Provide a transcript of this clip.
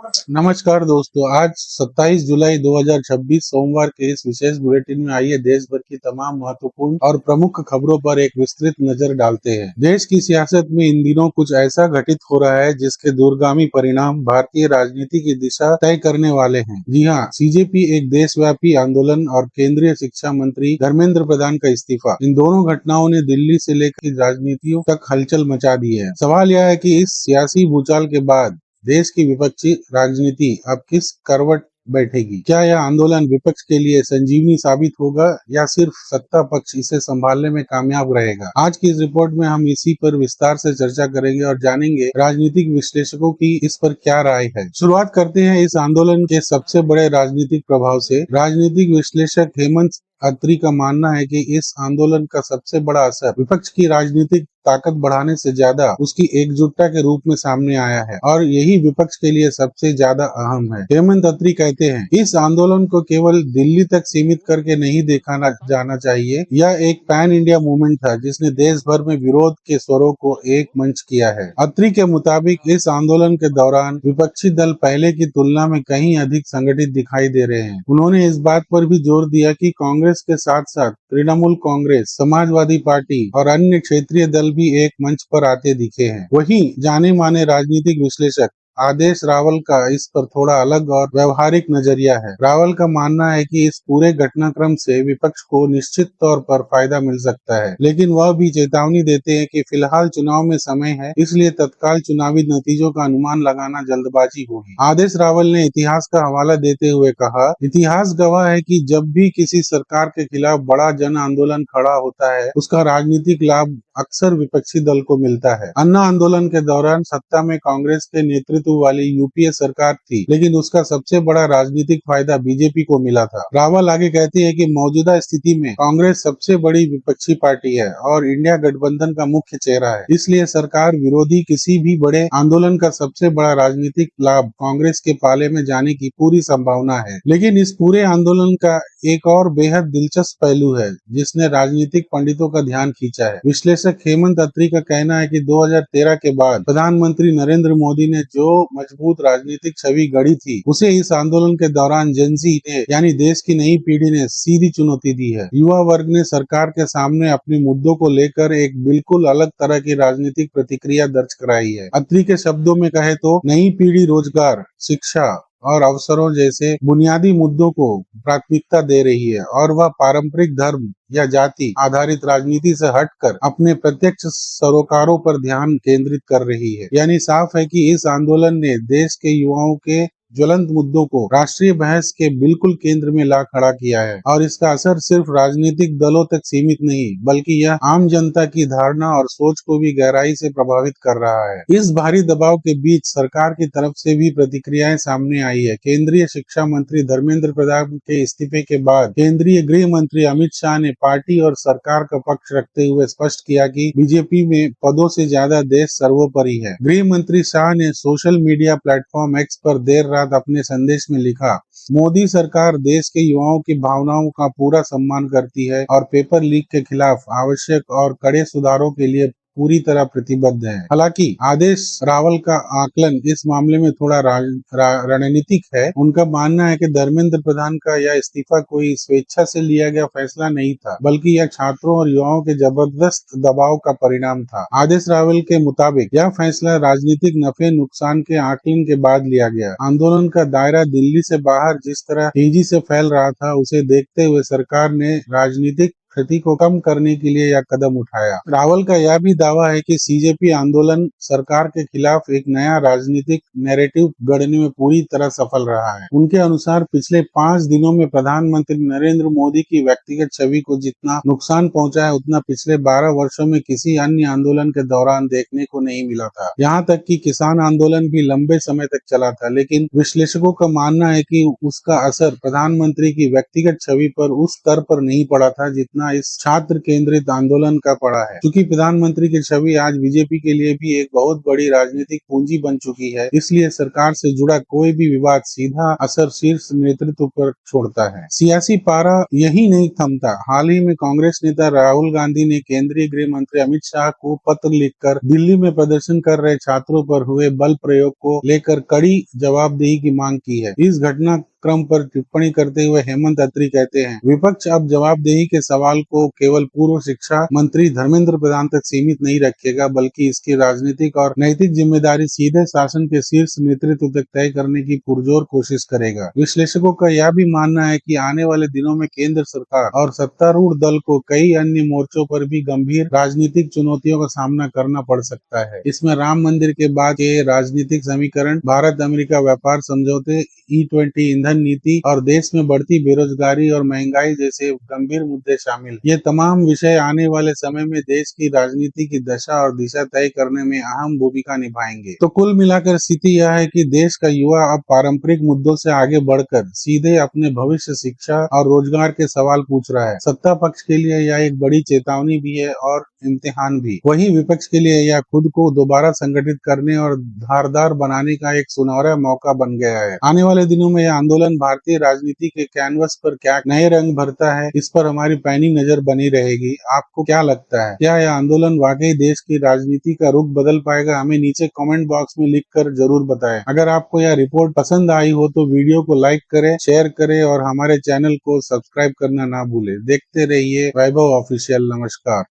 नमस्कार दोस्तों, आज 27 जुलाई 2026 सोमवार के इस विशेष बुलेटिन में आइए देश भर की तमाम महत्वपूर्ण और प्रमुख खबरों पर एक विस्तृत नजर डालते हैं। देश की सियासत में इन दिनों कुछ ऐसा घटित हो रहा है जिसके दूरगामी परिणाम भारतीय राजनीति की दिशा तय करने वाले हैं। जी हाँ, सीजेपी एक देशव्यापी आंदोलन और केंद्रीय शिक्षा मंत्री धर्मेंद्र प्रधान का इस्तीफा, इन दोनों घटनाओं ने दिल्ली से लेकर राजनीतियों तक हलचल मचा दी है। सवाल यह है कि इस सियासी भूचाल के बाद देश की विपक्षी राजनीति अब किस करवट बैठेगी? क्या यह आंदोलन विपक्ष के लिए संजीवनी साबित होगा या सिर्फ सत्ता पक्ष इसे संभालने में कामयाब रहेगा? आज की इस रिपोर्ट में हम इसी पर विस्तार से चर्चा करेंगे और जानेंगे राजनीतिक विश्लेषकों की इस पर क्या राय है। शुरुआत करते हैं इस आंदोलन के सबसे बड़े राजनीतिक प्रभाव से। राजनीतिक विश्लेषक हेमंत अत्री का मानना है कि इस आंदोलन का सबसे बड़ा असर विपक्ष की राजनीतिक ताकत बढ़ाने से ज्यादा उसकी एकजुटता के रूप में सामने आया है और यही विपक्ष के लिए सबसे ज्यादा अहम है। हेमंत अत्री कहते हैं, इस आंदोलन को केवल दिल्ली तक सीमित करके नहीं देखा जाना चाहिए। यह एक पैन इंडिया मूवमेंट था जिसने देश भर में विरोध के स्वरों को एक मंच किया है। अत्री के मुताबिक इस आंदोलन के दौरान विपक्षी दल पहले की तुलना में कहीं अधिक संगठित दिखाई दे रहे हैं। उन्होंने इस बात पर भी जोर दिया कि कांग्रेस के साथ साथ तृणमूल कांग्रेस, समाजवादी पार्टी और अन्य क्षेत्रीय दल भी एक मंच पर आते दिखे हैं। वहीं जाने माने राजनीतिक विश्लेषक आदेश रावल का इस पर थोड़ा अलग और व्यवहारिक नजरिया है। रावल का मानना है कि इस पूरे घटनाक्रम से विपक्ष को निश्चित तौर पर फायदा मिल सकता है, लेकिन वह भी चेतावनी देते हैं कि फिलहाल चुनाव में समय है, इसलिए तत्काल चुनावी नतीजों का अनुमान लगाना जल्दबाजी होगी। आदेश रावल ने इतिहास का हवाला देते हुए कहा, इतिहास गवाह है कि जब भी किसी सरकार के खिलाफ बड़ा जन आंदोलन खड़ा होता है, उसका राजनीतिक लाभ अक्सर विपक्षी दल को मिलता है। अन्ना आंदोलन के दौरान सत्ता में कांग्रेस के नेतृत्व वाली यूपीए सरकार थी, लेकिन उसका सबसे बड़ा राजनीतिक फायदा बीजेपी को मिला था। रावल आगे कहते हैं कि मौजूदा स्थिति में कांग्रेस सबसे बड़ी विपक्षी पार्टी है और इंडिया गठबंधन का मुख्य चेहरा है, इसलिए सरकार विरोधी किसी भी बड़े आंदोलन का सबसे बड़ा राजनीतिक लाभ कांग्रेस के पाले में जाने की पूरी संभावना है। लेकिन इस पूरे आंदोलन का एक और बेहद दिलचस्प पहलू है जिसने राजनीतिक पंडितों का ध्यान खींचा है। विश्लेषक हेमंत अत्री का कहना है कि 2013 के बाद प्रधानमंत्री नरेंद्र मोदी ने जो मजबूत राजनीतिक छवि गढ़ी थी, उसे इस आंदोलन के दौरान जेनजी ने यानी देश की नई पीढ़ी ने सीधी चुनौती दी है। युवा वर्ग ने सरकार के सामने अपने मुद्दों को लेकर एक बिल्कुल अलग तरह की राजनीतिक प्रतिक्रिया दर्ज कराई है। अत्री के शब्दों में कहे तो नई पीढ़ी रोजगार, शिक्षा और अवसरों जैसे बुनियादी मुद्दों को प्राथमिकता दे रही है और वह पारंपरिक धर्म या जाति आधारित राजनीति से हटकर अपने प्रत्यक्ष सरोकारों पर ध्यान केंद्रित कर रही है। यानी साफ है कि इस आंदोलन ने देश के युवाओं के ज्वलंत मुद्दों को राष्ट्रीय बहस के बिल्कुल केंद्र में ला खड़ा किया है और इसका असर सिर्फ राजनीतिक दलों तक सीमित नहीं बल्कि यह आम जनता की धारणा और सोच को भी गहराई से प्रभावित कर रहा है। इस भारी दबाव के बीच सरकार की तरफ से भी प्रतिक्रियाएं सामने आई है। केंद्रीय शिक्षा मंत्री धर्मेंद्र प्रधान के इस्तीफे के बाद केंद्रीय गृह मंत्री अमित शाह ने पार्टी और सरकार का पक्ष रखते हुए स्पष्ट किया कि बीजेपी में पदों से ज्यादा देश सर्वोपरि है। गृह मंत्री शाह ने सोशल मीडिया प्लेटफॉर्म एक्स पर देर अपने संदेश में लिखा, मोदी सरकार देश के युवाओं की भावनाओं का पूरा सम्मान करती है और पेपर लीक के खिलाफ आवश्यक और कड़े सुधारों के लिए पूरी तरह प्रतिबद्ध है। हालांकि आदेश रावल का आकलन इस मामले में थोड़ा रणनीतिक है। उनका मानना है कि धर्मेंद्र प्रधान का यह इस्तीफा कोई स्वेच्छा से लिया गया फैसला नहीं था, बल्कि यह छात्रों और युवाओं के जबरदस्त दबाव का परिणाम था। आदेश रावल के मुताबिक यह फैसला राजनीतिक नफे नुकसान के आकलन के बाद लिया गया। आंदोलन का दायरा दिल्ली से बाहर जिस तरह तेजी से फैल रहा था, उसे देखते हुए सरकार ने राजनीतिक क्षति को कम करने के लिए यह कदम उठाया। रावल का यह भी दावा है कि सीजेपी आंदोलन सरकार के खिलाफ एक नया राजनीतिक नैरेटिव गढ़ने में पूरी तरह सफल रहा है। उनके अनुसार पिछले 5 दिनों में प्रधानमंत्री नरेंद्र मोदी की व्यक्तिगत छवि को जितना नुकसान पहुंचा है, उतना पिछले 12 वर्षों में किसी अन्य आंदोलन के दौरान देखने को नहीं मिला था। यहाँ तक कि किसान आंदोलन भी लंबे समय तक चला था, लेकिन विश्लेषकों का मानना है कि उसका असर प्रधानमंत्री की व्यक्तिगत छवि पर उस स्तर पर नहीं पड़ा था जितना उठना इस छात्र केंद्रित आंदोलन का पड़ा है। क्योंकि प्रधानमंत्री की छवि आज बीजेपी के लिए भी एक बहुत बड़ी राजनीतिक पूंजी बन चुकी है, इसलिए सरकार से जुड़ा कोई भी विवाद सीधा असर शीर्ष नेतृत्व पर छोड़ता है। सियासी पारा यही नहीं थमता। हाल ही में कांग्रेस नेता राहुल गांधी ने केंद्रीय गृह मंत्री अमित शाह को पत्र लिखकर दिल्ली में प्रदर्शन कर रहे छात्रों पर हुए बल प्रयोग को लेकर कड़ी जवाबदेही की मांग की है। इस घटना क्रम पर टिप्पणी करते हुए हेमंत अत्री कहते हैं, विपक्ष अब जवाबदेही के सवाल को केवल पूर्व शिक्षा मंत्री धर्मेंद्र प्रधान तक सीमित नहीं रखेगा, बल्कि इसकी राजनीतिक और नैतिक जिम्मेदारी सीधे शासन के शीर्ष नेतृत्व तक तय करने की पुरजोर कोशिश करेगा। विश्लेषकों का यह भी मानना है कि आने वाले दिनों में केंद्र सरकार और सत्तारूढ़ दल को कई अन्य मोर्चों पर भी गंभीर राजनीतिक चुनौतियों का सामना करना पड़ सकता है। इसमें राम मंदिर के बाद के राजनीतिक समीकरण, भारत अमेरिका व्यापार समझौते, E20 ईंधन नीति और देश में बढ़ती बेरोजगारी और महंगाई जैसे गंभीर मुद्दे शामिल। ये तमाम विषय आने वाले समय में देश की राजनीति की दशा और दिशा तय करने में अहम भूमिका निभाएंगे। तो कुल मिलाकर स्थिति यह है कि देश का युवा अब पारंपरिक मुद्दों से आगे बढ़कर सीधे अपने भविष्य, शिक्षा और रोजगार के सवाल पूछ रहा है। सत्ता पक्ष के लिए यह एक बड़ी चेतावनी भी है और इम्तिहान भी। वहीं विपक्ष के लिए यह खुद को दोबारा संगठित करने और धारदार बनाने का एक सुनहरा मौका बन गया है। आने वाले दिनों में यह आंदोलन भारतीय राजनीति के कैनवस पर क्या नए रंग भरता है, इस पर हमारी पैनी नजर बनी रहेगी। आपको क्या लगता है, क्या यह आंदोलन वाकई देश की राजनीति का रुख बदल पाएगा? हमें नीचे कमेंट बॉक्स में लिखकर जरूर बताएं। अगर आपको यह रिपोर्ट पसंद आई हो तो वीडियो को लाइक करें, शेयर करें और हमारे चैनल को सब्सक्राइब करना ना भूलें। देखते रहिए वैभव ऑफिशियल। नमस्कार।